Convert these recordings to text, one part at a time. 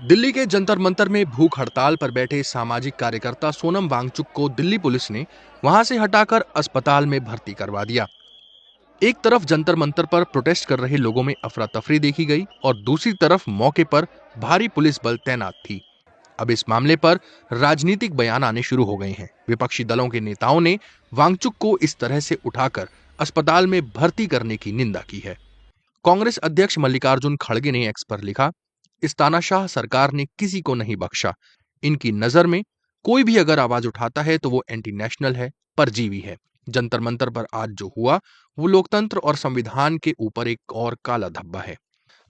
दिल्ली के जंतर मंतर में भूख हड़ताल पर बैठे सामाजिक कार्यकर्ता सोनम वांगचुक को दिल्ली पुलिस ने वहां से हटाकर अस्पताल में भर्ती करवा दिया। एक तरफ जंतर मंतर पर प्रोटेस्ट कर रहे लोगों में अफरा तफरी देखी गई और दूसरी तरफ मौके पर भारी पुलिस बल तैनात थी। अब इस मामले पर राजनीतिक बयान आने शुरू हो गए हैं। विपक्षी दलों के नेताओं ने वांगचुक को इस तरह से उठाकर अस्पताल में भर्ती करने की निंदा की है। कांग्रेस अध्यक्ष मल्लिकार्जुन खड़गे ने एक्स पर लिखा, इस तानाशाह सरकार ने किसी को नहीं बख्शा। इनकी नजर में कोई भी अगर आवाज उठाता है तो वो एंटी नेशनल है, परजीवी है। जंतर मंतर पर आज जो हुआ वो लोकतंत्र और संविधान के ऊपर एक और काला धब्बा है।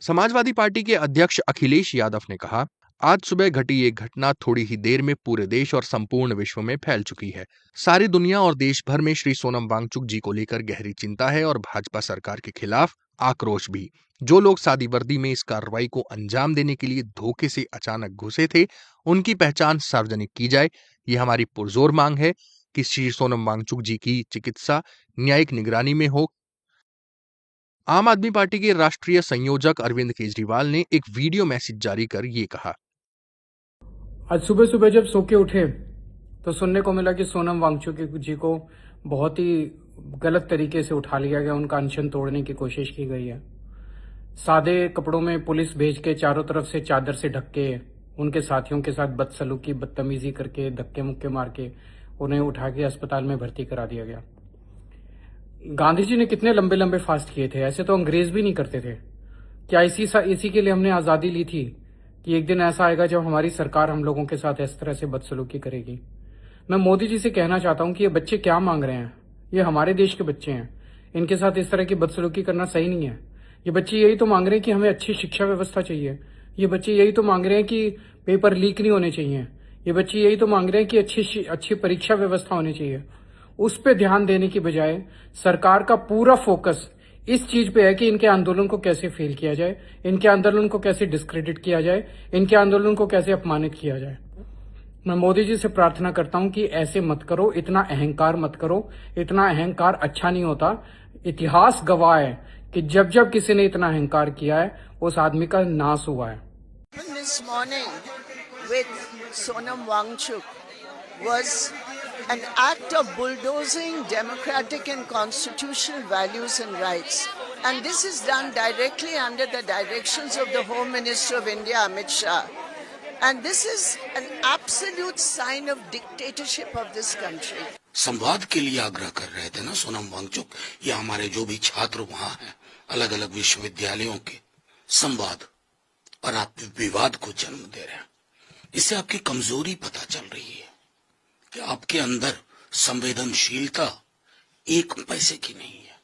समाजवादी पार्टी के अध्यक्ष अखिलेश यादव ने कहा, आज सुबह घटी ये घटना थोड़ी ही देर में पूरे देश और संपूर्ण विश्व में फैल चुकी है। सारी दुनिया और देश भर में श्री सोनम वांगचुक जी को लेकर गहरी चिंता है और भाजपा सरकार के खिलाफ आक्रोश भी। जो लोग सादी वर्दी में इस कार्रवाई को अंजाम देने के लिए धोखे से अचानक घुसे थे, उनकी पहचान सार्वजनिक की जाए। ये हमारी पुरजोर मांग है कि श्री सोनम वांगचुक जी की चिकित्सा न्यायिक निगरानी में हो। आम आदमी पार्टी के राष्ट्रीय संयोजक अरविंद केजरीवाल ने एक वीडियो मैसेज जारी कर ये कहा, आज सुबह सुबह जब सो के उठे तो सुनने को मिला कि सोनम वांगचुक जी को बहुत ही गलत तरीके से उठा लिया गया, उनका अनशन तोड़ने की कोशिश की गई है। सादे कपड़ों में पुलिस भेज के चारों तरफ से चादर से ढक के उनके साथियों के साथ बदसलूकी बदतमीजी करके धक्के मुक्के मार के उन्हें उठा के अस्पताल में भर्ती करा दिया गया। गांधी जी ने कितने लंबे लंबे फास्ट किए थे, ऐसे तो अंग्रेज भी नहीं करते थे। क्या इसी के लिए हमने आजादी ली थी कि एक दिन ऐसा आएगा जब हमारी सरकार हम लोगों के साथ इस तरह से बदसलूकी करेगी। मैं मोदी जी से कहना चाहता हूं कि ये बच्चे क्या मांग रहे हैं। ये हमारे देश के बच्चे हैं, इनके साथ इस तरह की बदसलूकी करना सही नहीं है। ये बच्चे यही तो मांग रहे हैं कि हमें अच्छी शिक्षा व्यवस्था चाहिए। ये बच्चे यही तो मांग रहे हैं कि पेपर लीक नहीं होने चाहिए। ये बच्चे यही तो मांग रहे हैं कि अच्छी परीक्षा व्यवस्था होनी चाहिए। उस पर ध्यान देने की बजाय सरकार का पूरा फोकस इस चीज पे है कि इनके आंदोलन को कैसे फेल किया जाए, इनके आंदोलन को कैसे डिस्क्रेडिट किया जाए, इनके आंदोलन को कैसे अपमानित किया जाए। मैं मोदी जी से प्रार्थना करता हूं कि ऐसे मत करो, इतना अहंकार मत करो। इतना अहंकार अच्छा नहीं होता। इतिहास गवाह है कि जब जब किसी ने इतना अहंकार किया है उस आदमी का नाश हुआ है। This morning with Sonam Wangchuk was an act of bulldozing democratic and constitutional values and rights. And this is done directly under the directions of the Home Minister of India, Amit Shah. And this is an absolute sign of dictatorship of this country. संवाद के लिए आग्रह कर रहे थे ना सोनम वांगचुक, या हमारे जो भी छात्र वहां हैं अलग अलग विश्वविद्यालयों के, संवाद और आप विवाद को जन्म दे रहे हैं। इससे आपकी कमजोरी पता चल रही है कि आपके अंदर संवेदनशीलता एक पैसे की नहीं है,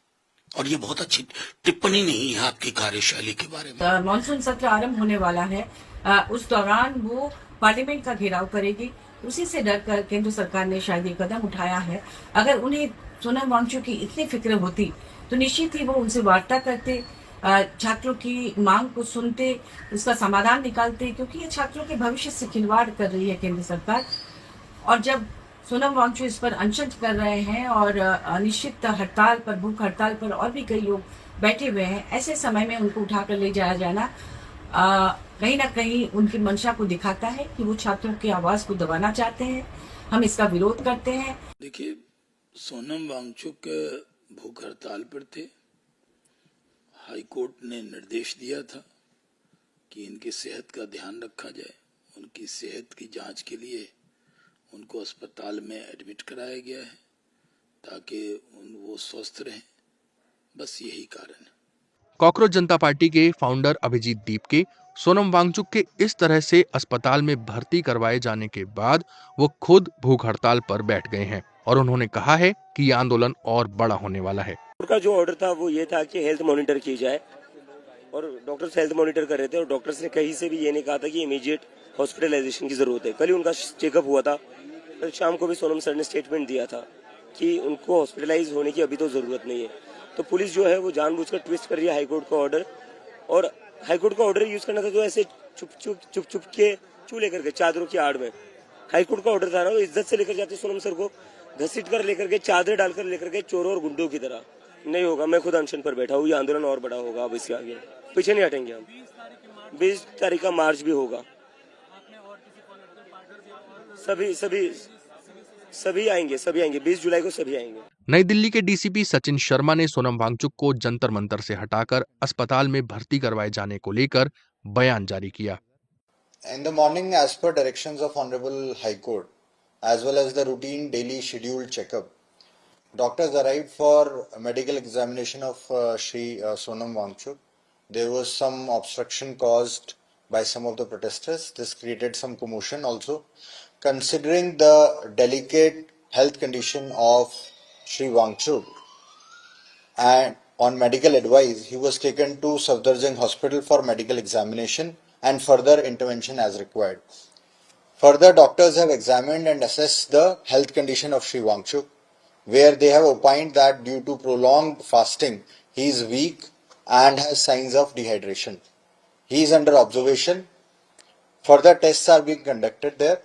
और ये बहुत अच्छी टिप्पणी नहीं है आपकी कार्यशैली के बारे में। मानसून सत्र आरंभ होने वाला है, उस दौरान वो पार्लियामेंट का घेराव करेगी। उसी से डर कर केंद्र सरकार ने शायद ये कदम उठाया है। अगर उन्हें सोनम वांगचुक की इतनी फिक्र होती तो निश्चित ही वो उनसे वार्ता करते, छात्रों की मांग को सुनते, उसका समाधान निकालते, क्योंकि ये छात्रों के भविष्य से खिलवाड़ कर रही है केंद्र सरकार। और जब सोनम वांगचुक इस पर अनशन कर रहे हैं और अनिश्चित हड़ताल पर, भूख हड़ताल पर और भी कई लोग बैठे हुए हैं, ऐसे समय में उनको उठाकर ले जाया जाना कहीं ना कहीं उनकी मंशा को दिखाता है कि वो छात्रों की आवाज को दबाना चाहते हैं। हम इसका विरोध करते हैं। देखिए, सोनम वांगचुक भूख हड़ताल पर थे। हाईकोर्ट ने निर्देश दिया था कि इनकी सेहत का ध्यान रखा जाए। उनकी सेहत की जांच के लिए उनको अस्पताल में एडमिट कराया गया है ताकि वो स्वस्थ रहें। बस यही कारण है। कॉकरोच जनता पार्टी के फाउंडर अभिजीत दीपके सोनम वांगचुक के इस तरह से अस्पताल में भर्ती करवाए जाने के बाद वो खुद भूख हड़ताल पर बैठ गए हैं और उन्होंने कहा है कि ये आंदोलन और बड़ा होने वाला है। उनका जो ऑर्डर था वो ये था कि हेल्थ मॉनिटर की जाए, और डॉक्टर्स हेल्थ मॉनिटर कर रहे थे, और डॉक्टर्स ने कहीं से भी ये नहीं कहा था कि इमीडिएट हॉस्पिटलाइजेशन की जरूरत है। कल ही उनका चेकअप हुआ था। कल शाम को भी सोनम सर ने स्टेटमेंट दिया था कि उनको हॉस्पिटलाइज होने की अभी तो जरूरत नहीं है। तो पुलिस जो है वो जानबूझकर ट्विस्ट कर रही है हाईकोर्ट का ऑर्डर, और हाईकोर्ट का ऑर्डर यूज करना था तो ऐसे चुप के चू लेकर के चादरों की आड़ में। हाईकोर्ट का ऑर्डर था ना, वो इज्जत से लेकर जाते सोनम सर को, घसीट कर लेकर के, चादर डालकर लेकर के, चोरों और गुंडों की तरह। नहीं होगा। मैं खुद अनशन पर बैठा हूँ। ये आंदोलन और बड़ा होगा। अब इसके आगे पीछे नहीं हटेंगे हम। 20 तारीख का मार्च भी होगा। सभी सभी सभी आएंगे 20 जुलाई को सभी आएंगे। नई दिल्ली के डीसीपी सचिन शर्मा ने सोनम वांगचुक को जंतर मंतर से हटाकर अस्पताल में भर्ती करवाए जाने को लेकर बयान जारी किया। In the morning, as per directions of Honorable High Court, as well as the routine daily scheduled checkup, doctors arrived for medical examination of Shri Sonam Wangchuk. There was some obstruction caused by some of the protesters. This created some commotion also. Considering the delicate health condition of Shri Wangchuk, and on medical advice, he was taken to Safdarjung Hospital for medical examination and further intervention as required. Further, doctors have examined and assessed the health condition of Shri Wangchuk, where they have opined that due to prolonged fasting, he is weak and has signs of dehydration. He is under observation. Further tests are being conducted there,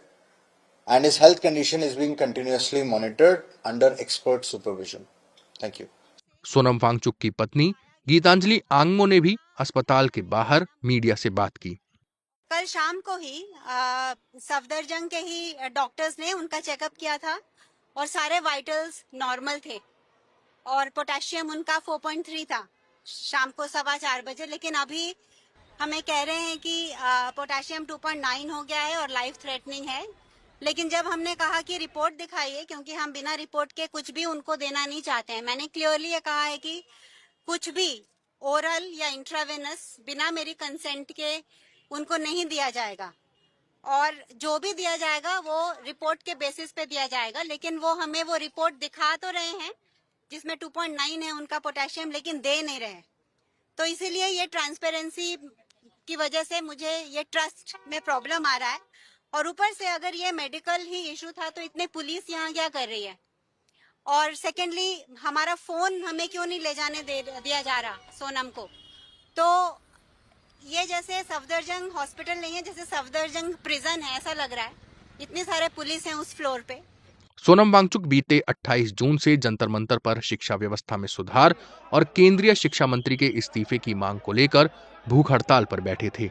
and his health condition is being continuously monitored under expert supervision. Thank you. Sonam Wangchuck की पत्नी गीतांजलि आंगमो ने भी अस्पताल के बाहर media से बात की। कल शाम को ही सफदरजंग के ही डॉक्टर्स ने उनका चेकअप किया था और सारे वाइटल्स नॉर्मल थे और पोटेशियम उनका 4.3 था शाम को 4:15 बजे, लेकिन अभी हमें कह रहे हैं कि पोटेशियम 2.9 हो गया है और लाइफ थ्रेटनिंग है। लेकिन जब हमने कहा कि रिपोर्ट दिखाइए, क्योंकि हम बिना रिपोर्ट के कुछ भी उनको देना नहीं चाहते हैं, मैंने क्लियरली ये कहा है कि कुछ भी ओरल या इंट्रावेनस बिना मेरी कंसेंट के उनको नहीं दिया जाएगा, और जो भी दिया जाएगा वो रिपोर्ट के बेसिस पे दिया जाएगा। लेकिन वो हमें वो रिपोर्ट दिखा तो रहे हैं जिसमें 2.9 है उनका पोटेशियम, लेकिन दे नहीं रहे। तो इसीलिए ये ट्रांसपेरेंसी की वजह से मुझे ये ट्रस्ट में प्रॉब्लम आ रहा है। और ऊपर से अगर ये मेडिकल ही इशू था तो इतने पुलिस यहाँ क्या कर रही है? और सेकेंडली हमारा फोन हमें क्यों नहीं ले जाने दिया जा रहा सोनम को? तो ये जैसे सफदरजंग हॉस्पिटल नहीं है, जैसे सफदरजंग प्रिजन है, ऐसा लग रहा है। इतने सारे पुलिस हैं उस फ्लोर पे। सोनम वांगचुक बीते 28 जून से जंतर मंतर पर शिक्षा व्यवस्था में सुधार और केंद्रीय शिक्षा मंत्री के इस्तीफे की मांग को लेकर भूख हड़ताल पर बैठे थे।